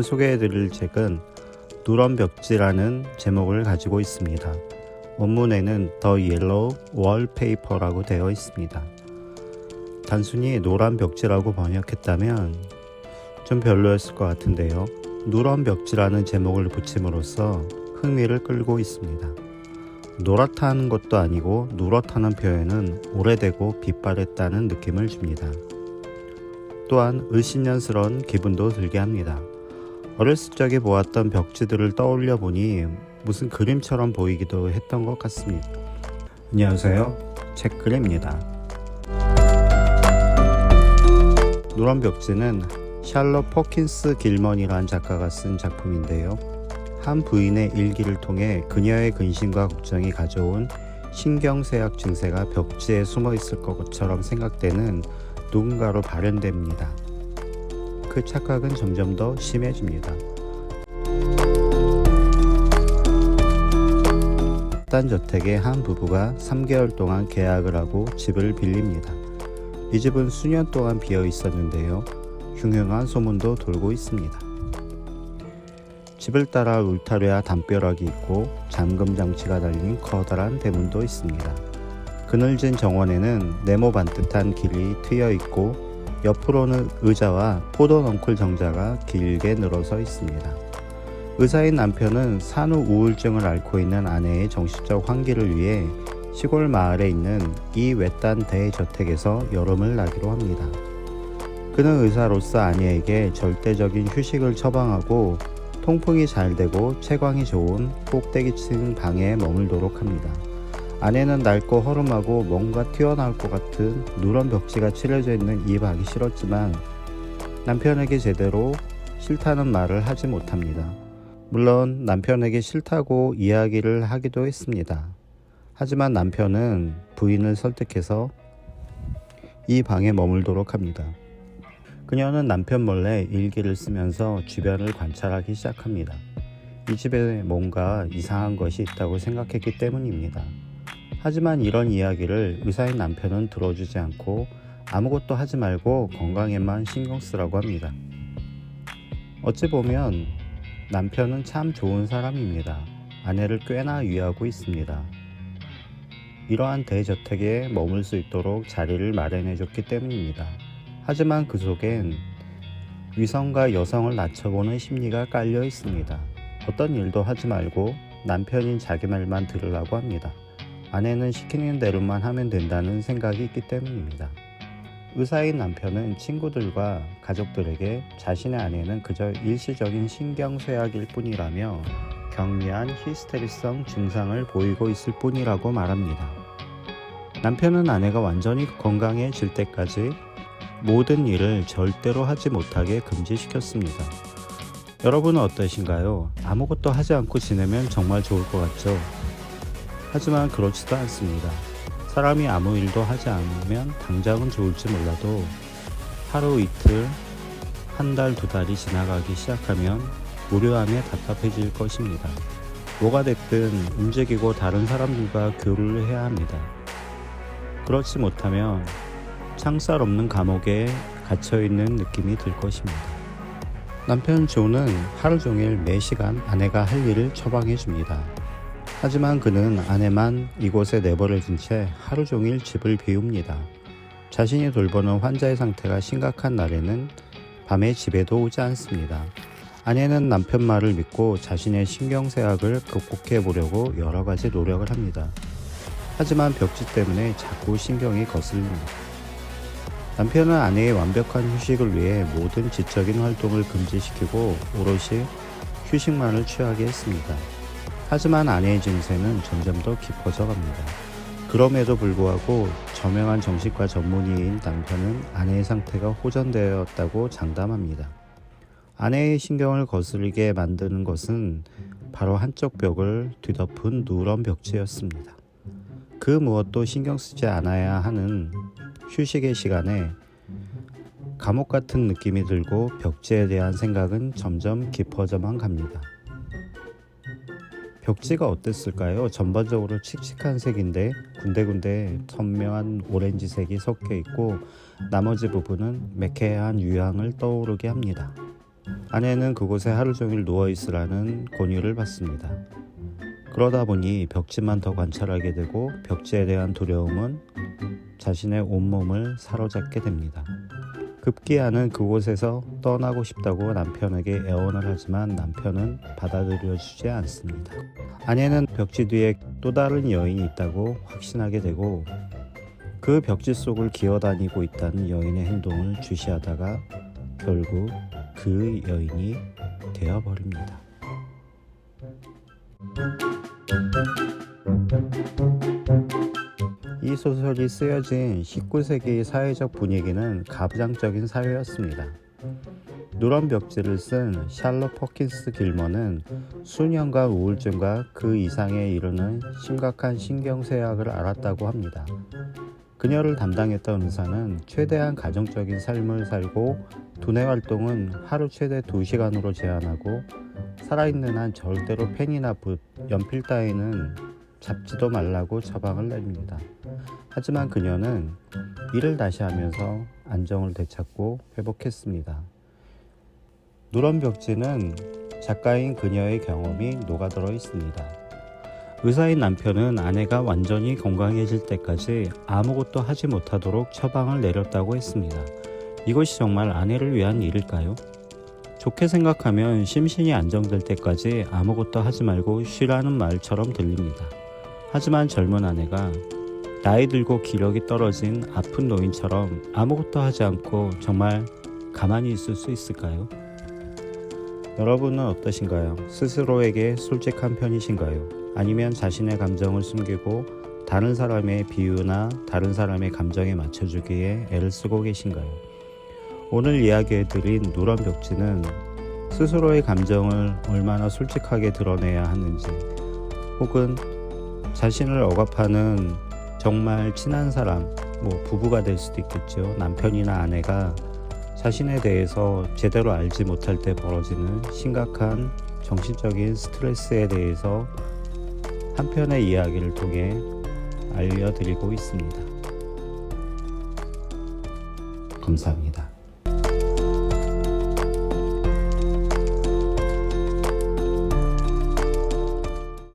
소개해드릴 책은 누런 벽지라는 제목을 가지고 있습니다. 원문에는 The Yellow Wallpaper라고 되어 있습니다. 단순히 노란 벽지라고 번역했다면 좀 별로였을 것 같은데요. 누런 벽지라는 제목을 붙임으로써 흥미를 끌고 있습니다. 노랗다는 것도 아니고 누렇다는 표현은 오래되고 빛바랬다는 느낌을 줍니다. 또한 을씨년스러운 기분도 들게 합니다. 어렸을 적에 보았던 벽지들을 떠올려 보니 무슨 그림처럼 보이기도 했던 것 같습니다. 안녕하세요, 책그레입니다. 누런 벽지는 샬럿 퍼킨스 길먼이라는 작가가 쓴 작품인데요. 한 부인의 일기를 통해 그녀의 근심과 걱정이 가져온 신경쇠약 증세가 벽지에 숨어 있을 것처럼 생각되는 누군가로 발현됩니다. 그 착각은 점점 더 심해집니다. 딴 저택의 한 부부가 3개월 동안 계약을 하고 집을 빌립니다. 이 집은 수년 동안 비어 있었는데요. 흉흉한 소문도 돌고 있습니다. 집을 따라 울타리와 담벼락이 있고 잠금 장치가 달린 커다란 대문도 있습니다. 그늘진 정원에는 네모 반듯한 길이 트여 있고 옆으로는 의자와 포도넝쿨 정자가 길게 늘어서 있습니다. 의사인 남편은 산후 우울증을 앓고 있는 아내의 정신적 환기를 위해 시골 마을에 있는 이 외딴 대저택에서 여름을 나기로 합니다. 그는 의사로서 아내에게 절대적인 휴식을 처방하고 통풍이 잘 되고 채광이 좋은 꼭대기층 방에 머물도록 합니다. 아내는 낡고 허름하고 뭔가 튀어나올 것 같은 누런 벽지가 칠해져 있는 이 방이 싫었지만 남편에게 제대로 싫다는 말을 하지 못합니다. 물론 남편에게 싫다고 이야기를 하기도 했습니다. 하지만 남편은 부인을 설득해서 이 방에 머물도록 합니다. 그녀는 남편 몰래 일기를 쓰면서 주변을 관찰하기 시작합니다. 이 집에 뭔가 이상한 것이 있다고 생각했기 때문입니다. 하지만 이런 이야기를 의사인 남편은 들어주지 않고 아무것도 하지 말고 건강에만 신경 쓰라고 합니다. 어찌 보면 남편은 참 좋은 사람입니다. 아내를 꽤나 위하고 있습니다. 이러한 대저택에 머물 수 있도록 자리를 마련해줬기 때문입니다. 하지만 그 속엔 위성과 여성을 낮춰보는 심리가 깔려 있습니다. 어떤 일도 하지 말고 남편인 자기 말만 들으라고 합니다. 아내는 시키는 대로만 하면 된다는 생각이 있기 때문입니다. 의사인 남편은 친구들과 가족들에게 자신의 아내는 그저 일시적인 신경쇠약일 뿐이라며 경미한 히스테리성 증상을 보이고 있을 뿐이라고 말합니다. 남편은 아내가 완전히 건강해질 때까지 모든 일을 절대로 하지 못하게 금지시켰습니다. 여러분은 어떠신가요? 아무것도 하지 않고 지내면 정말 좋을 것 같죠? 하지만 그렇지도 않습니다. 사람이 아무 일도 하지 않으면 당장은 좋을지 몰라도 하루 이틀, 한 달, 두 달이 지나가기 시작하면 무료함에 답답해질 것입니다. 뭐가 됐든 움직이고 다른 사람들과 교류를 해야 합니다. 그렇지 못하면 창살 없는 감옥에 갇혀있는 느낌이 들 것입니다. 남편 존은 하루 종일 매 시간 아내가 할 일을 처방해줍니다. 하지만 그는 아내만 이곳에 내버려둔 채 하루 종일 집을 비웁니다. 자신이 돌보는 환자의 상태가 심각한 날에는 밤에 집에도 오지 않습니다. 아내는 남편 말을 믿고 자신의 신경쇠약을 극복해 보려고 여러 가지 노력을 합니다. 하지만 벽지 때문에 자꾸 신경이 거슬립니다. 남편은 아내의 완벽한 휴식을 위해 모든 지적인 활동을 금지시키고 오롯이 휴식만을 취하게 했습니다. 하지만 아내의 증세는 점점 더 깊어져 갑니다. 그럼에도 불구하고 저명한 정신과 전문의인 남편은 아내의 상태가 호전되었다고 장담합니다. 아내의 신경을 거슬리게 만드는 것은 바로 한쪽 벽을 뒤덮은 누런 벽지였습니다. 그 무엇도 신경 쓰지 않아야 하는 휴식의 시간에 감옥 같은 느낌이 들고 벽지에 대한 생각은 점점 깊어져만 갑니다. 벽지가 어땠을까요? 전반적으로 칙칙한 색인데 군데군데 선명한 오렌지색이 섞여 있고 나머지 부분은 매캐한 유향을 떠오르게 합니다. 아내는 그곳에 하루 종일 누워 있으라는 권유를 받습니다. 그러다 보니 벽지만 더 관찰하게 되고 벽지에 대한 두려움은 자신의 온몸을 사로잡게 됩니다. 급기야는 그곳에서 떠나고 싶다고 남편에게 애원을 하지만 남편은 받아들여주지 않습니다. 아내는 벽지 뒤에 또 다른 여인이 있다고 확신하게 되고 그 벽지 속을 기어다니고 있다는 여인의 행동을 주시하다가 결국 그 여인이 되어버립니다. 이 소설이 쓰여진 19세기 사회적 분위기는 가부장적인 사회였습니다. 누런 벽지를 쓴 샬럿 퍼킨스 길머는 수년간 우울증과 그 이상에 이르는 심각한 신경쇠약을 앓았다고 합니다. 그녀를 담당했던 의사는 최대한 가정적인 삶을 살고 두뇌 활동은 하루 최대 2시간으로 제한하고 살아있는 한 절대로 펜이나 붓, 연필 따위는 잡지도 말라고 처방을 냅니다. 하지만 그녀는 일을 다시 하면서 안정을 되찾고 회복했습니다. 누런 벽지는 작가인 그녀의 경험이 녹아들어 있습니다. 의사인 남편은 아내가 완전히 건강해질 때까지 아무것도 하지 못하도록 처방을 내렸다고 했습니다. 이것이 정말 아내를 위한 일일까요? 좋게 생각하면 심신이 안정될 때까지 아무것도 하지 말고 쉬라는 말처럼 들립니다. 하지만 젊은 아내가 나이 들고 기력이 떨어진 아픈 노인처럼 아무것도 하지 않고 정말 가만히 있을 수 있을까요? 여러분은 어떠신가요? 스스로에게 솔직한 편이신가요? 아니면 자신의 감정을 숨기고 다른 사람의 비유나 다른 사람의 감정에 맞춰주기에 애를 쓰고 계신가요? 오늘 이야기해드린 누런 벽지는 스스로의 감정을 얼마나 솔직하게 드러내야 하는지, 혹은 자신을 억압하는 정말 친한 사람, 부부가 될 수도 있겠죠. 남편이나 아내가 자신에 대해서 제대로 알지 못할 때 벌어지는 심각한 정신적인 스트레스에 대해서 한 편의 이야기를 통해 알려드리고 있습니다. 감사합니다.